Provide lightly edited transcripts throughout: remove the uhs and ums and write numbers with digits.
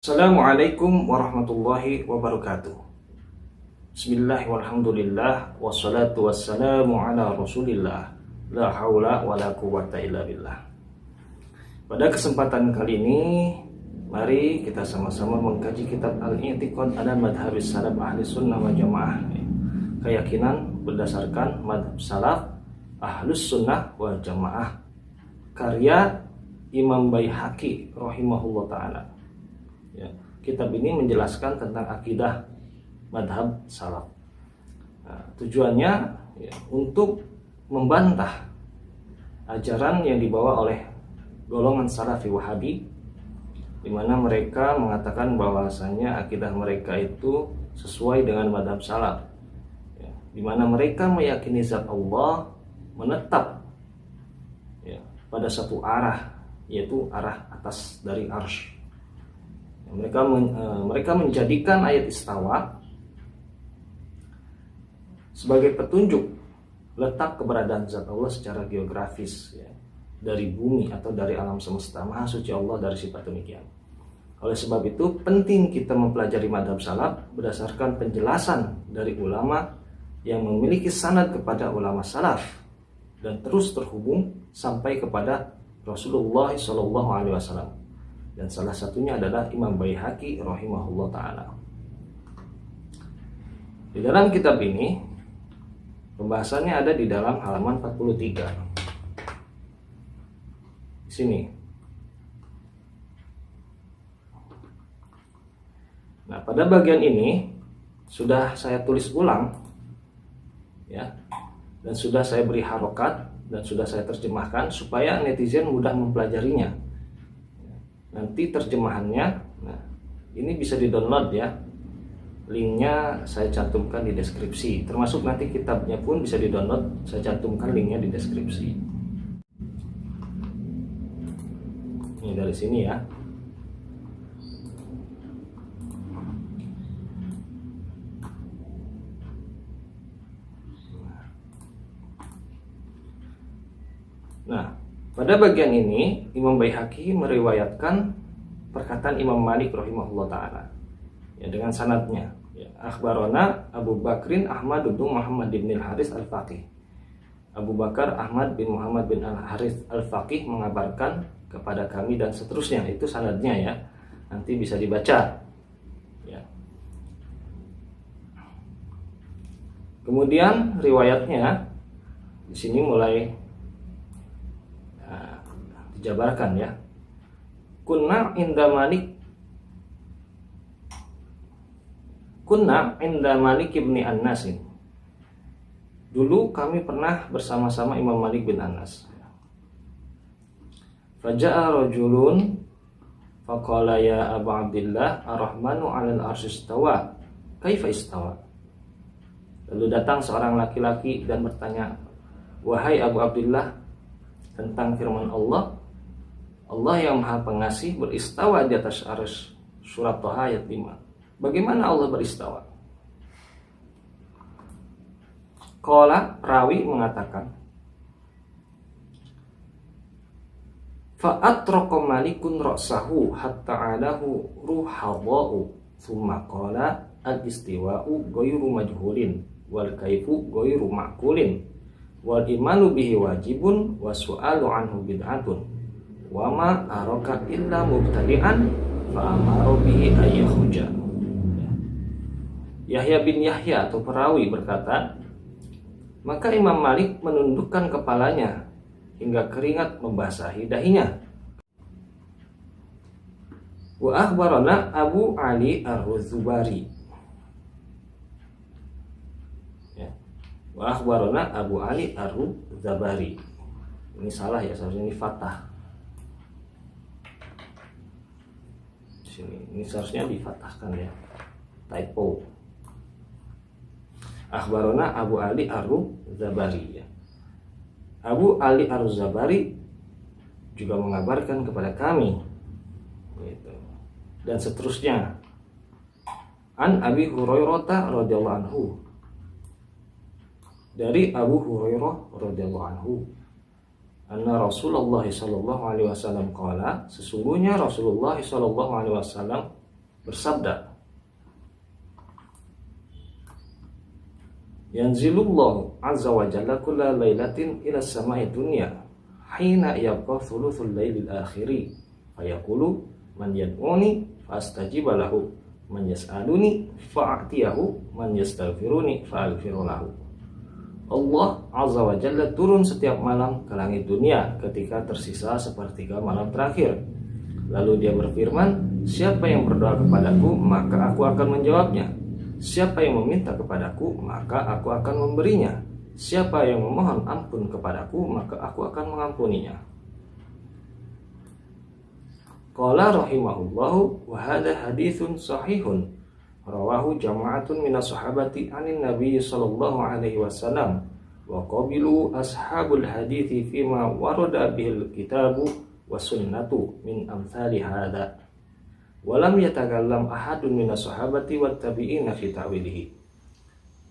Assalamualaikum warahmatullahi wabarakatuh. Bismillah walhamdulillah wassalatu wassalamu ala rasulillah. La haula wa la quwata illa billah. Pada kesempatan kali ini, mari kita sama-sama mengkaji kitab Al-I'tiqad ala madhabis salaf ahli sunnah wa jamaah. Keyakinan berdasarkan madhab salaf ahlus sunnah wa jamaah, karya Imam Baihaqi rahimahullah ta'ala. Ya, kitab ini menjelaskan tentang akidah madhab salaf. Nah, tujuannya untuk membantah ajaran yang dibawa oleh golongan salafi wahabi, di mana mereka mengatakan bahwasanya akidah mereka itu sesuai dengan madhab salaf, ya, di mana mereka meyakini zat Allah menetap, ya, pada satu arah, yaitu arah atas dari arsy. Mereka menjadikan ayat istawa sebagai petunjuk letak keberadaan zat Allah secara geografis, ya, dari bumi atau dari alam semesta. Maha suci Allah dari sifat demikian. Oleh sebab itu penting kita mempelajari madhab salaf berdasarkan penjelasan dari ulama yang memiliki sanad kepada ulama salaf dan terus terhubung sampai kepada Rasulullah SAW. Dan salah satunya adalah Imam Baihaqi rahimahullah ta'ala. Di dalam kitab ini pembahasannya ada di dalam halaman 43. Di sini. Nah, pada bagian ini sudah saya tulis ulang, ya, dan sudah saya beri harokat dan sudah saya terjemahkan supaya netizen mudah mempelajarinya. Nanti terjemahannya, nah, ini bisa di-download, ya. Linknya saya cantumkan di deskripsi. Termasuk nanti kitabnya pun bisa di-download. Saya cantumkan linknya di deskripsi. Ini dari sini, ya. Nah, pada bagian ini Imam Baihaqi meriwayatkan perkataan Imam Malik rahimahullah ta'ala, ya, dengan sanadnya, ya. Akhbarona Abu Bakrin Ahmad bin Muhammad bin Al-Haris Al-Faqih. Abu Bakar Ahmad bin Muhammad bin Al-Haris Al-Faqih mengabarkan kepada kami, dan seterusnya. Itu sanadnya, ya. Nanti bisa dibaca, ya. Kemudian riwayatnya di sini mulai dijabarkan, ya. Kunna inda Malik ibni Anas. Dulu kami pernah bersama-sama Imam Malik bin Anas. Faja'a rajulun faqala ya Abu Abdillah ar-Rahmanu 'alal arsy istawa. Kaifa istawa? Lalu datang seorang laki-laki dan bertanya, wahai Abu Abdillah, tentang firman Allah, Allah yang Maha Pengasih beristawa di atas arsy. Surat Thaha ayat 5. Bagaimana Allah beristawa? Qala, rawi mengatakan, fa'atraqa malikun ra'sahu hatta alahu ruhadha'u thumma qala al-istiwa'u ghairu majhulin wal kaifu ghairu ma'qulin wal imanu bihi wajibun wa su'alu anhu bid'atun wa ma araka illa mubtadi'an fa amara bihi ayyahuja. Yahya bin Yahya atau perawi berkata, maka Imam Malik menundukkan kepalanya hingga keringat membasahi dahinya. Wa akhbarana Abu Ali Ar-Zubari. Ya. Wa akhbarana Abu Ali Ar-Zabari. Ini salah, ya, seharusnya ini fathah. Ini seharusnya difathahkan, ya, typo. Akhbarona Abu Ali Ar-Zabari, ya. Abu Ali Ar-Zabari juga mengabarkan kepada kami, gitu. Dan seterusnya. An Abi Hurairah radhiyallahu anhu, dari Abu Hurairah radhiyallahu anhu, anna Rasulullah sallallahu alaihi wasallam qala, sesungguhnya Rasulullah sallallahu alaihi wasallam bersabda, Yanzilullahu azza wa jalla kulla lailatin ila samai dunya hina yabqa thuluthul lailil akhiri fayaqulu man yad'uni fastajiba lahu man yas'aluni fa'atiyahu man yastaghfiruni fa'aghfiru lahu. Allah azza wa jalla turun setiap malam ke langit dunia ketika tersisa sepertiga malam terakhir. Lalu dia berfirman, siapa yang berdoa kepadaku maka aku akan menjawabnya. Siapa yang meminta kepadaku, maka aku akan memberinya. Siapa yang memohon ampun kepadaku, maka aku akan mengampuninya. Qala rahimahullahu wa hadha hadithun sahihun rawahu jama'atun minas sahabati anin nabiy sallallahu alaihi wasallam wa qabilu ashabul hadithi fima warada bihil kitabu wa sunnatu min amthali hadha. Walam yatakallam ahadun minas sahabati wat tabi'ina fi ta'wilihi.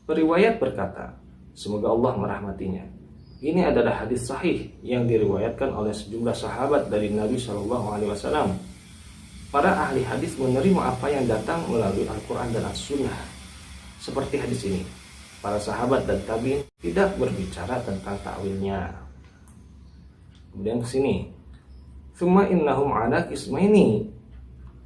Periwayat berkata, semoga Allah merahmatinya, ini adalah hadis sahih yang diriwayatkan oleh sejumlah sahabat dari Nabi Shallallahu Alaihi Wasallam. Para ahli hadis menerima apa yang datang melalui Al-Quran dan As-Sunnah. Seperti hadis ini, para sahabat dan tabi'in tidak berbicara tentang ta'wilnya. Kemudian ke sini, Tsumma innahum ala qismaini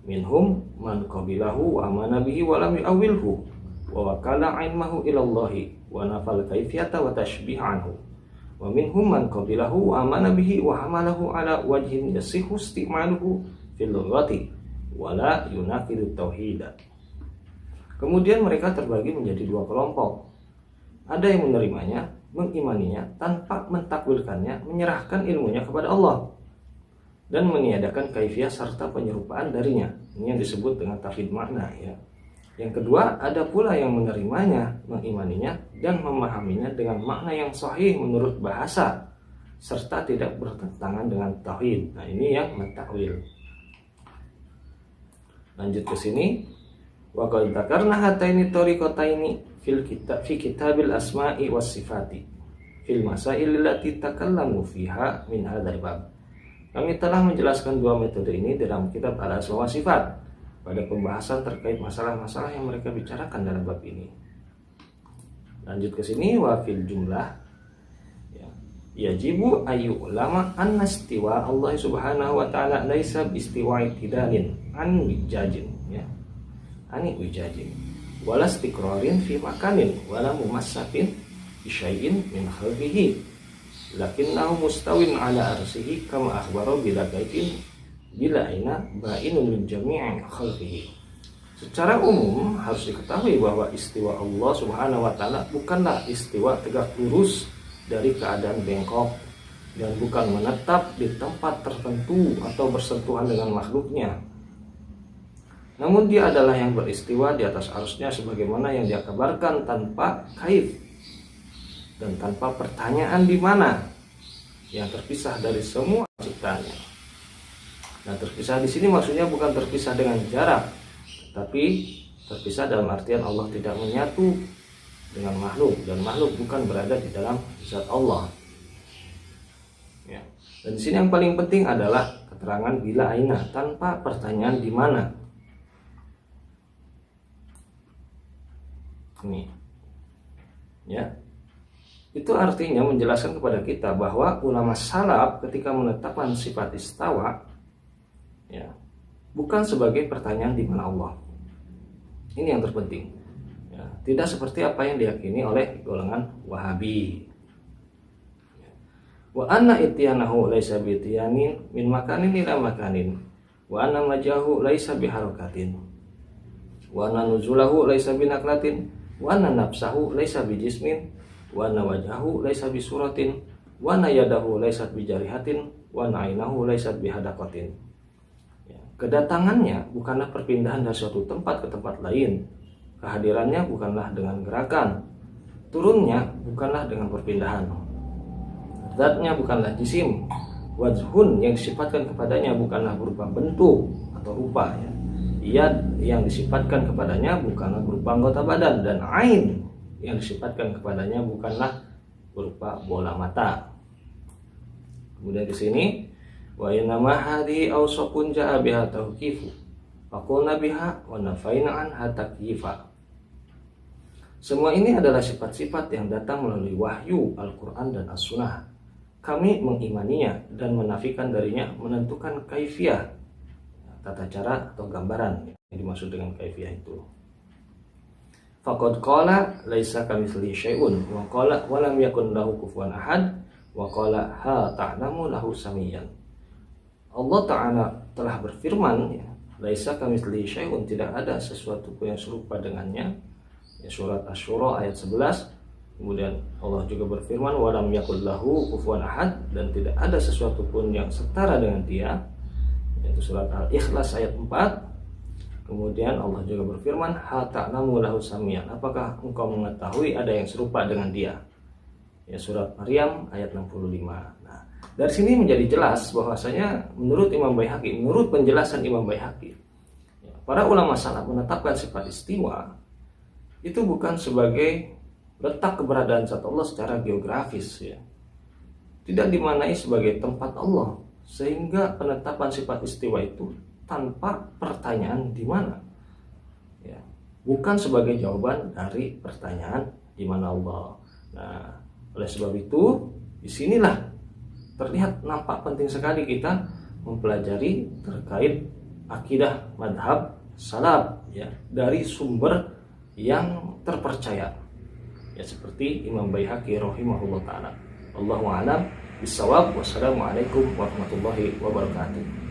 minhum man qabilahu wa amana bihi wa lam yu'awwilhu wa wakala ilmahu ilallahi wa nafal kaifiyata wa tashbih anhu wa minhum man qabilahu wa amana bihi wa hamalahu ala wajhin yasihu isti'maluhu fil lughati wa la yunaqidu tauhida. Kemudian mereka terbagi menjadi dua kelompok. Ada yang menerimanya, mengimaninya tanpa mentakwilkannya, menyerahkan ilmunya kepada Allah dan meniadakan kaifiyah serta penyerupaan darinya. Ini yang disebut dengan tauhid makna ya. Yang kedua, ada pula yang menerimanya, mengimaninya dan memahaminya dengan makna yang sahih menurut bahasa serta tidak bertentangan dengan tauhid. Nah, ini yang mentakwil. Lanjut ke sini, wa qad dzakarna hataini tariqataini fi kitabil asma'i was sifati fil masail allati takallamu fiha min hadzal bab. Kami telah menjelaskan dua metode ini dalam kitab Al-Asma wa Sifat pada pembahasan terkait masalah-masalah yang mereka bicarakan dalam bab ini. Lanjut ke sini, wa fil jumlah ya, yajibu ayu ulama anna istiwa Allah subhanahu wa ta'ala laisa bistiwa'i tidalin an wijajin ya. Ani wijajin wala istiqrarin fi makanin wala mumassafin bi syai'in min khalqihi lakinnahu mustawin ala arsihi kama akhbaro bila kaifin bila aina ba'inun min jami'i khalqihi. Secara umum harus diketahui bahwa istiwa Allah subhanahu wa ta'ala bukanlah istiwa tegak lurus dari keadaan bengkok dan bukan menetap di tempat tertentu atau bersentuhan dengan makhluknya. Namun dia adalah yang beristiwa di atas arsy-Nya sebagaimana yang dia kabarkan tanpa kaif dan tanpa pertanyaan di mana, yang terpisah dari semua ciptaannya. Nah, terpisah di sini maksudnya bukan terpisah dengan jarak, tapi terpisah dalam artian Allah tidak menyatu dengan makhluk dan makhluk bukan berada di dalam zat Allah. Ya. Dan di sini yang paling penting adalah keterangan bila aina tanpa pertanyaan di mana. Ini, ya. Itu artinya menjelaskan kepada kita bahwa ulama salaf ketika menetapkan sifat istawa ya, bukan sebagai pertanyaan di mana Allah. Ini yang terpenting ya, tidak seperti apa yang diyakini oleh golongan Wahabi. Wa anna ityanahu laisa bi ityanin min makanin ila makanin wa anna majahu laisa bi harakatin wa anna nuzulahu laisa bi naklatin wa anna nafsahu laisa bi jismin wa anna wajhahu laisa bi suratin wa anna yadahu laisat bi jarihatin wa anna ainahu laisat bi hadaqatin. Ya, kedatangannya bukanlah perpindahan dari suatu tempat ke tempat lain. Kehadirannya bukanlah dengan gerakan. Turunnya bukanlah dengan perpindahan. Zatnya bukanlah jisim. Wajhun yang disifatkan kepadanya bukanlah berupa bentuk atau rupa ya. Yad yang disifatkan kepadanya bukanlah berupa anggota badan, dan ain yang disifatkan kepadanya bukanlah berupa bola mata. Kemudian di sini wa inama hadhi awsaqun ja'a biha tawqifu faqulna biha wa nafaina anha takyifa. Semua ini adalah sifat-sifat yang datang melalui wahyu Al-Quran dan As-Sunnah. Kami mengimaninya dan menafikan darinya menentukan kaifiyah, tata cara atau gambaran yang dimaksud dengan kaifiyah itu. Faqad qala laisa kamitslihi syai'un wa qala wa lam yakun lahu kufuwan ahad wa qala ha ta'lamu lahu samiyan. Allah Ta'ala telah berfirman, ya, laisa kamitslihi syai'un, tidak ada sesuatu pun yang serupa dengannya. Ya, surat Asy-Syura ayat 11. Kemudian Allah juga berfirman wa lam yakul lahu kufuwan ahad, dan tidak ada sesuatu pun yang setara dengan dia. Yaitu surat Al-Ikhlas ayat 4. Kemudian Allah juga berfirman, hal ta'lamu lahu samiyan, apakah engkau mengetahui ada yang serupa dengan dia? Ya, surat Maryam ayat 65. Nah, dari sini menjadi jelas bahwasanya menurut Imam Baihaqi, menurut penjelasan Imam Baihaqi, ya, para ulama salaf menetapkan sifat istiwa itu bukan sebagai letak keberadaan zat Allah secara geografis, ya. Tidak dimaknai sebagai tempat Allah, sehingga penetapan sifat istiwa itu tanpa pertanyaan di mana, ya, bukan sebagai jawaban dari pertanyaan di mana Allah. Nah, oleh sebab itu disinilah terlihat nampak penting sekali kita mempelajari terkait akidah madhab salaf, ya, dari sumber yang terpercaya, ya, seperti Imam Baihaqi rahimahullah taala. Wallahu a'lam bishawab. Wassalamualaikum warahmatullahi wabarakatuh.